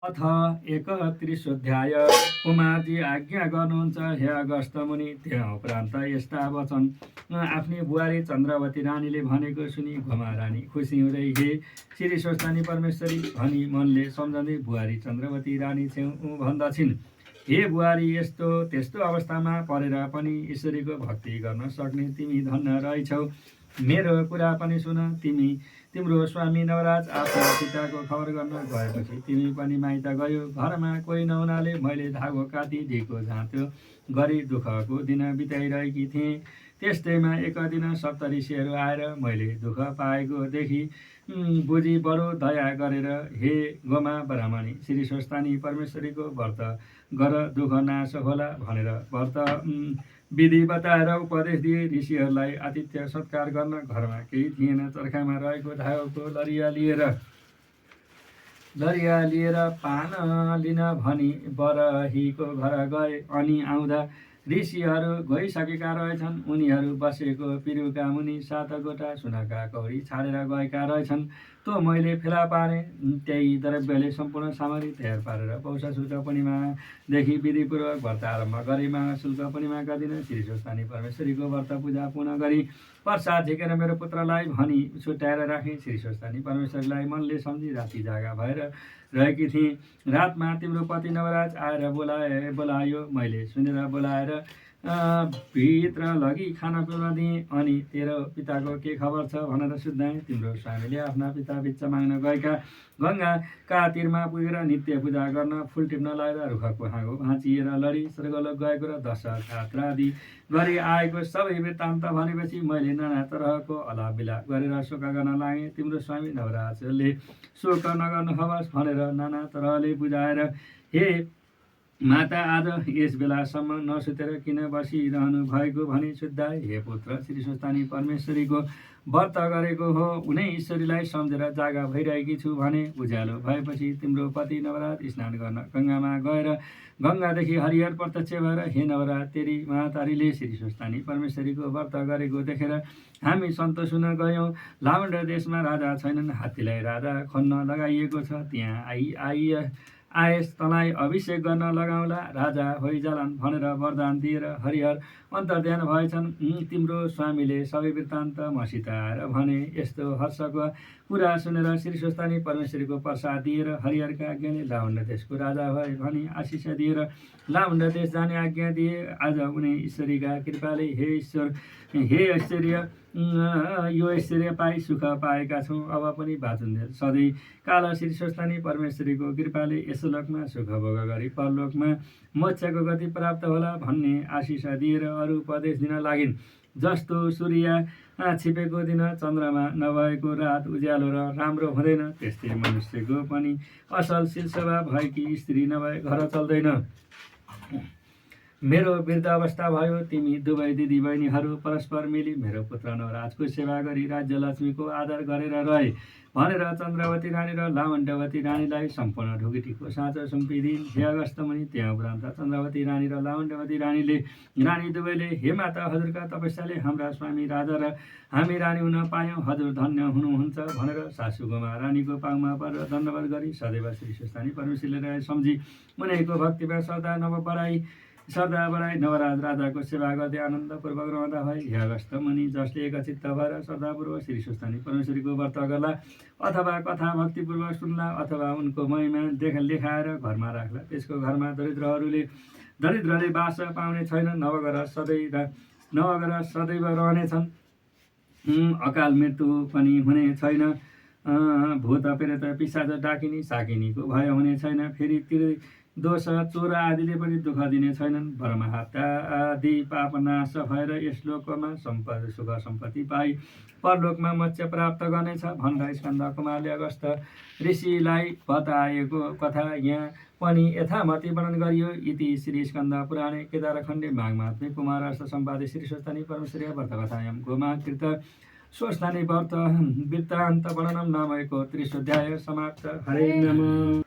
अथ 31 कुमारजी आज्ञा गर्नुहुन्छ, हे अगस्त मुनि। त्यहाँ उपरान्त यस्ता वचन आफ्नी बुहारी चन्द्रवती रानीले भनेको सुनि घुमा रानी खुसी हुँदै, हे श्री स्वस्थानी परमेश्वरी भनी मनले सम्झँदै बुहारी चन्द्रवती रानी छेउ भन्दछिन्, हे बुहारी, यस्तो त्यस्तो अवस्थामा परेर पनि ईश्वरीको भक्ति गर्न सक्ने तिमी धन्य रहेछौ। मेरो कुरा पनि सुन। तिम्रो स्वामी नवराज आफ्ना पिताको खबर गर्न गएपछि तिमी पनि माइत गयो। घरमा कोही नहुनाले मैले धागो काटी दिएको झाँतो गरी दुःखको दिन बिताइरहेकी थिएँ। त्यस्तैमा एक दिन सप्तऋषिहरू आएर मैले दुःख पाएको देखि बुझी बडो दया गरेर, हे गोमा ब्राह्मणी, श्री स्वस्थानी परमेश्वरीको व्रत गर, दुःख नाश होला भनेर व्रत विधि बताएर उपदेश दिए। ऋषिहरूलाई आतिथ्य सत्कार गर्न घरमा केही थिएन। चर्खामा रहेको धागोको लरिया लिएर पान लिन भनी बरहीको घर गए। अनि आउँदा ऋषिहरू गइसकेका रहेछन्। उनीहरू बसेको पिरुका मुनि 7 गोटा सुनका कौडी छाडेर गएका रहेछन्। तो मैले फेला पारेँ। त्यही द्रव्यले सम्पूर्ण सामग्री तयार पारेर पौषा शुल्क पूर्णिमादेखि विधिपूर्वक व्रत आरम्भ गरी माघ शुल्क पूर्णिमाका दिन श्री स्वस्थानी परमेश्वरीको व्रत पूजा पूर्ण गरी प्रसाद झिकेर मेरो पुत्रलाई भनी छुट्याएर राखेँ। श्री स्वस्थानी परमेश्वरीलाई मनले सम्झी राति जागा भएर रहेकी थिएँ। रातमा तिम्रो पति नवराज आएर बोलायो। मैले सुनेर बोलाएर भित्र लगी खाना पिउन दिएँ। अनि तेरो पिताको के खबर छ भनेर सोध्दाएँ। तिम्रो स्वामीले आफ्ना पिता भिक्षा माग्न गएका गङ्गाका तीरमा पुगेर नित्य पूजा गर्न फुल टिप्न लगाएर रुखको हाँगो भाँचिएर लडी स्वर्गलोक गएको र 10 यात्रादि गरी आएको सबै वृत्तान्त भनेपछि मैले नाना तरहको अलाप विलाप गरेर शोक गर्न लागेँ। तिम्रो स्वामी नवराजले शोक नगर्नुहोस् भनेर नाना तरहले बुझाएर, हे माता, आज यस बेलासम्म नसुतेर किन बसिरहनु भएको भनी सोद्धाए। हे पुत्र, श्री स्वस्थानी परमेश्वरीको व्रत गरेको हो, उनै ईश्वरीलाई सम्झेर जागा भइरहेकी छु भने। उज्यालो भएपछि तिम्रो पति नवराज स्नान गर्न गङ्गामा गएर गङ्गादेखि हरिहर प्रत्यक्ष भएर, हे नवराज, तेरी महातारीले श्री स्वस्थानी परमेश्वरीको व्रत गरेको देखेर हामी सन्तोष हुन गयौँ। लावण्ड देशमा राजा छैनन्, हात्तीलाई राजा खन्न लगाइएको छ। त्यहाँ आएस तँलाई अभिषेक गर्न लगाउँला, राजा होइजालान् भनेर वरदान दिएर हरिहर अन्तर्ध्यान भएछन्। तिम्रो स्वामीले सबै वृत्तान्त मसित आएर भने। यस्तो हर्षको कुरा सुनेर श्री स्वस्थानी परमेश्वरीको प्रसाद दिएर हरिहरका आज्ञाले लावण्य देशको राजा भए भनी आशिष दिएर लावण्य देश जाने आज्ञा दिए। आज उनी ईश्वरीका कृपाले हे ईश्वर, हे ऐश्वर्य, यो ऐश्वर्य पाई सुख पाएका छौँ। अब पनि बाँचुन्जेल सधैँ काल श्री स्वस्थानी परमेश्वरीको कृपाले यस लोकमा सुख भोग गरी परलोकमा मोक्षको गति प्राप्त होला भन्ने आशिष दिएर अरू उपदेश दिन लागिन्। जस्तो सूर्य छिपेको दिन चन्द्रमा नभएको रात उज्यालो र राम्रो हुँदैन, त्यस्तै मनुष्यको पनि असल सिलसभा भएकी स्त्री नभए घर चल्दैन। मेरो वृद्ध अवस्था भयो। तिमी दुवै दिदी बहिनीहरू परस्पर मिली मेरो पुत्र नवराजको सेवा गरी राज्यलक्ष्मीको आदर गरेर रहे भनेर चन्द्रवती रानी र लावण्यवती रानीलाई सम्पूर्ण ढुकुटीको साँचो सुम्पिदिन्। हे अगस्त मुनि, त्यहाँ उपरान्त चन्द्रवती रानी र लावण्यवती रानी दुवैले, हे माता, हजुरका तपस्याले हाम्रा स्वामी राजा र हामी रानी हुन पायौँ, हजुर धन्य हुनुहुन्छ भनेर सासू गोमा रानीको पाउमा परेर दण्डवत गरी सदैव श्री स्वस्थानी परमेश्वरीलाई सम्झी उनीको भक्तिमा श्रद्धा बढाई नवराज राजाको सेवा गर्दै आनन्दपूर्वक रहँदा भए। हे अगस्त मुनि, जसले एकचित्त भएर श्रद्धापूर्वक श्री स्वस्थानी परमेश्वरीको व्रत गर्ला अथवा कथा भक्तिपूर्वक सुन्ला अथवा उनको महिमा लेखाएर घरमा राख्ला, त्यसको घरमा दरिद्रले बास पाउने छैन। नवग्रह सदैव रहनेछन्। अकाल मृत्यु पनि हुने छैन। भूत प्रेत पिशाच डाकिनी साकिनीको भय हुने छैन। फेरि दोष चोर आदिले पनि दुःख दिने छैनन्। ब्रह्म हत्या आदि पाप नाश भएर यस लोकमा सुख सम्पत्ति पाई परलोकमा मोक्ष प्राप्त गर्नेछ भन्दा स्कन्द कुमारले अगस्त ऋषिलाई बताएको कथा यहाँ पनि यथामति वर्णन गरियो। इति श्री स्कन्द पुराणे केदारखण्डे माघमात्मे कुमार अर्थ सम्पादे श्री स्वस्थानी परमेश्वरी व्रतकथायां गोमाकृत स्वस्थानी व्रत वृत्तान्त वर्णनम नाम 31 अध्याय समाप्त। हरे नमः।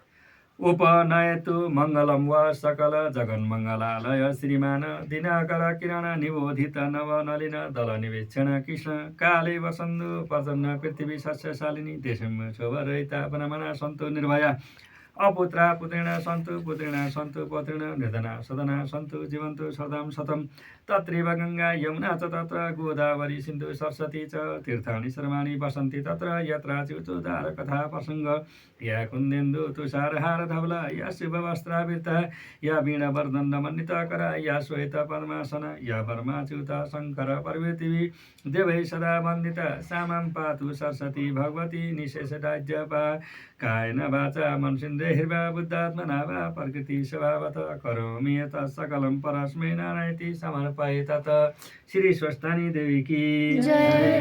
उपनयतु मङ्गलं वा सकल जगन्मङ्गलालय श्रीमान दिनाकर किरण निबोधित नवनलिन दल निवेक्षण कृष्ण काले वसन्तु प्रसन्न पृथ्वी सस्यशालिनी देशम शोभरहिता वनमना सन्तु निर्भया अपुत्रा पुत्रेण सन्तु पुत्रेण सन्तु पौत्रेण निधना सदना सन्तु जीवन्तु सदां शतं तत्रैव गङ्गा यमुना च तत्र गोदावरी सिन्धु सरस्वती च तीर्थानि सर्वाणि वसन्ति तत्र यत्र च्युतोद्धार कथा प्रसङ्ग या कुन्देन्दु तुषारहार धवला या शुभवस्त्रावृता या वीणावर्धनमण्डितकरा या श्वेत पद्मासना या वर्माच्युता शङ्कर पार्वती देवै सदा वन्दिता सामां पातु सरस्वती भगवती निशेषराज्यपा कायेन वाचा मनसिन्द्रिर्वा बुद्धात्मना वा प्रकृति स्वभावतः करोमि यतः सकलं परस्मै नारायणेति समर्पये तत् श्री स्वस्थानी देवी की जय।